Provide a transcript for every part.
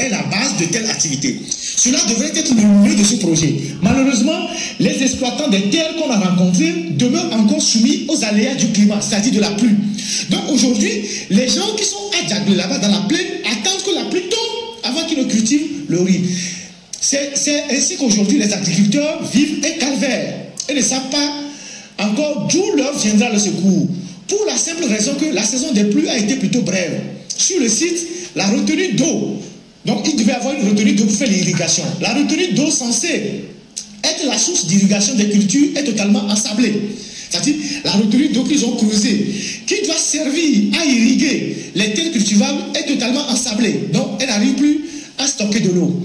est la base de telle activité. Cela devrait être le mieux de ce projet. Malheureusement, les exploitants des terres qu'on a rencontrés demeurent encore soumis aux aléas du climat, c'est-à-dire de la pluie. Donc aujourd'hui, les gens qui sont à Djagbé là-bas dans la plaine attendent que la pluie tombe avant qu'ils ne cultivent le riz. C'est ainsi qu'aujourd'hui les agriculteurs vivent un calvaire et ne savent pas encore d'où leur viendra le secours. Pour la simple raison que la saison des pluies a été plutôt brève. Sur le site, la retenue d'eau, donc il devait avoir une retenue d'eau pour faire l'irrigation. La retenue d'eau censée être la source d'irrigation des cultures est totalement ensablée. C'est-à-dire la retenue d'eau qu'ils ont creusée, qui doit servir à irriguer les terres cultivables, est totalement ensablée. Donc elle n'arrive plus à stocker de l'eau.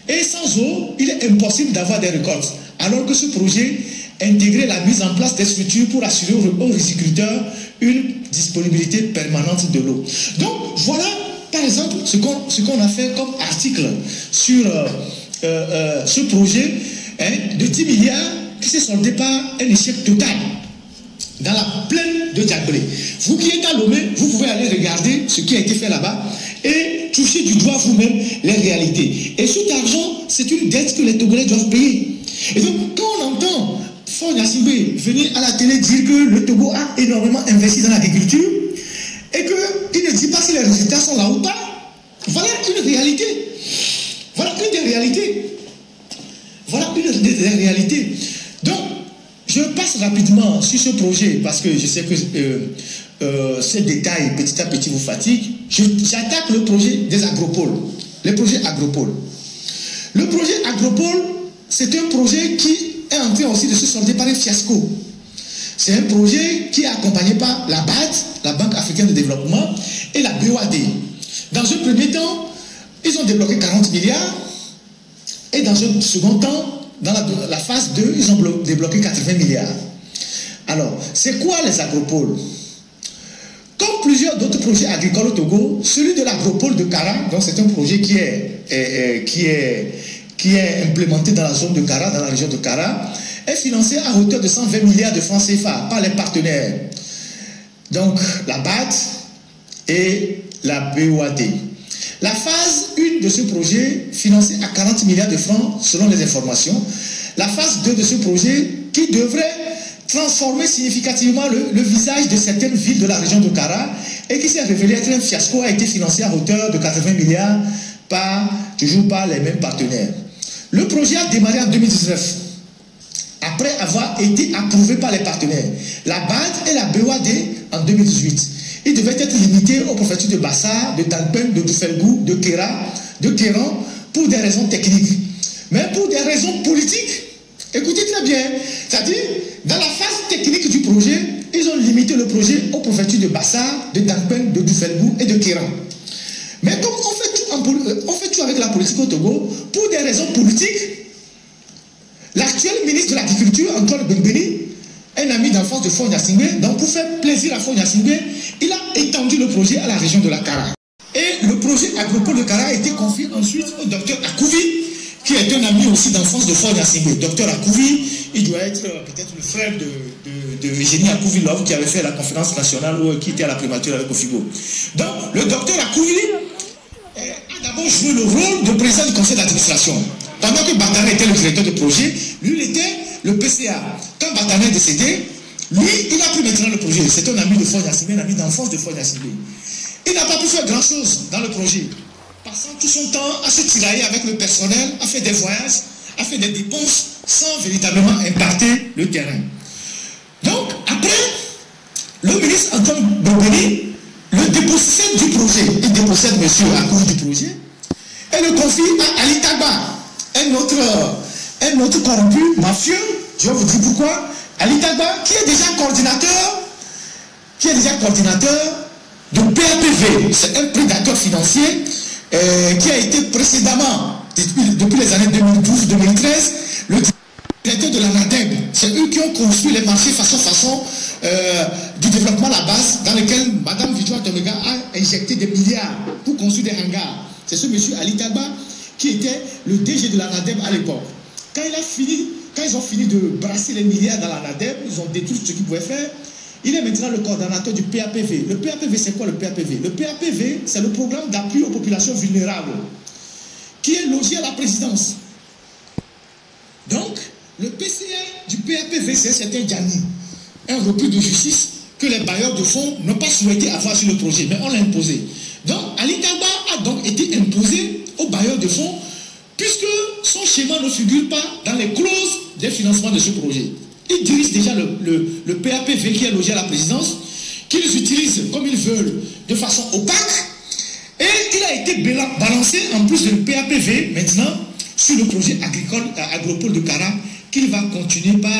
Et sans eau, il est impossible d'avoir des récoltes. Alors que ce projet intégrait la mise en place des structures pour assurer aux riziculteurs une disponibilité permanente de l'eau. Donc voilà par exemple ce qu'on a fait comme article sur ce projet de 10 milliards qui s'est soldé par un échec total dans la plaine de Djagbé. Vous qui êtes à Lomé, vous pouvez aller regarder ce qui a été fait là-bas et toucher du doigt vous-même les réalités. Et cet argent, c'est une dette que les Togolais doivent payer. Et donc, quand on entend Faure Gnassingbé venir à la télé dire que le Togo a énormément investi dans l'agriculture et qu'il ne dit pas si les résultats sont là ou pas, voilà une réalité. Voilà une des réalités. Voilà une des réalités. Donc, je passe rapidement sur ce projet parce que je sais que ces détails petit à petit vous fatiguent. J'attaque le projet des agropoles. Le projet agropole. Le projet agropole, c'est un projet qui est en train aussi de se solder par un fiasco. C'est un projet qui est accompagné par la BAD, la Banque africaine de développement, et la BOAD. Dans un premier temps, ils ont débloqué 40 milliards, et dans un second temps, dans la phase 2, ils ont débloqué 80 milliards. Alors, c'est quoi les agropoles? Comme plusieurs d'autres projets agricoles au Togo, celui de l'agropole de Kara, donc c'est un projet qui est implémenté dans la zone de Kara, dans la région de Kara, est financé à hauteur de 120 milliards de francs CFA par les partenaires. Donc, la BAD et la BOAD. La phase 1 de ce projet, financée à 40 milliards de francs selon les informations. La phase 2 de ce projet, qui devrait transformer significativement le visage de certaines villes de la région de Kara et qui s'est révélé être un fiasco, a été financé à hauteur de 80 milliards toujours par les mêmes partenaires. Le projet a démarré en 2019, après avoir été approuvé par les partenaires. La BAD et la BOAD en 2018. Il devait être limité aux préfectures de Bassa, de Dankpen, de Doufelgou, de Kera, de Kéran, pour des raisons techniques. Mais pour des raisons politiques, écoutez très bien, c'est-à-dire, dans la phase technique du projet, ils ont limité le projet aux préfectures de Bassa, de Dankpen, de Doufelgou et de Kéran. Mais comme on fait tout avec la politique au Togo, pour des raisons politiques, l'actuel ministre de l'Agriculture, Antoine Bengbeni, un ami d'enfance de Faure Gnassingbé, donc pour faire plaisir à Faure Gnassingbé, il a étendu le projet à la région de la Kara. Et le projet agropole de Kara a été confié ensuite au docteur Akouvi, qui est un ami aussi d'enfance de Faure Gnassingbé. Docteur Akouvi, il doit être peut-être le frère de Eugénie Akouvi-Love, qui avait fait la conférence nationale ou qui était à la primature avec Ofigo. Donc, le docteur Akouvi a d'abord joué le rôle de président du conseil d'administration. Pendant que Batana était le directeur de projet, lui, il était le PCA. Quand Batana est décédé, lui, il a pris maintenant le projet. C'est un ami de Faure Gnassingbé, un ami d'enfance de Faure Gnassingbé. Il n'a pas pu faire grand-chose dans le projet, passant tout son temps à se tirailler avec le personnel, à faire des voyages, à faire des dépenses, sans véritablement impacter le terrain. Donc, après, le ministre Antoine Bengbeni le dépossède du projet. Il dépossède monsieur à cause du projet et le confie à Ali Tagba, un autre corrompu, mafieux. Je vais vous dire pourquoi. Ali Tagba, qui est déjà coordinateur de PAPV, c'est un prédateur financier qui a été précédemment, depuis les années 2012-2013, le directeur de la NADEB. C'est eux qui ont construit les marchés façon du développement à la base, dans lequel Mme Victoire Tomega a injecté des milliards pour construire des hangars. C'est ce monsieur Ali Tagba qui était le DG de la NADEB à l'époque. Quand ils ont fini de brasser les milliards dans la NADEB, ils ont détruit ce qu'ils pouvaient faire. Il est maintenant le coordonnateur du PAPV. Le PAPV, c'est quoi le PAPV? Le PAPV, c'est le programme d'appui aux populations vulnérables. qui est logé à la présidence. Donc, le PCA du PAPV, c'est un certain Diani, un repris de justice que les bailleurs de fonds n'ont pas souhaité avoir sur le projet, mais on l'a imposé. Donc, Ali Tagba a donc été imposé aux bailleurs de fonds, puisque son schéma ne figure pas dans les clauses des financements de ce projet. Ils dirigent déjà le PAPV qui est logé à la présidence, qu'ils utilisent comme ils veulent, de façon opaque, et il a été balancé en plus de PAPV maintenant sur le projet agricole agropole de Kara, qu'il va continuer par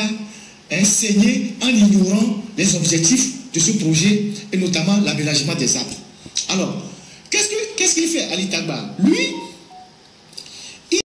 enseigner en ignorant les objectifs de ce projet et notamment l'aménagement des arbres. Alors, qu'est-ce qu'il fait Ali Tagba? Lui,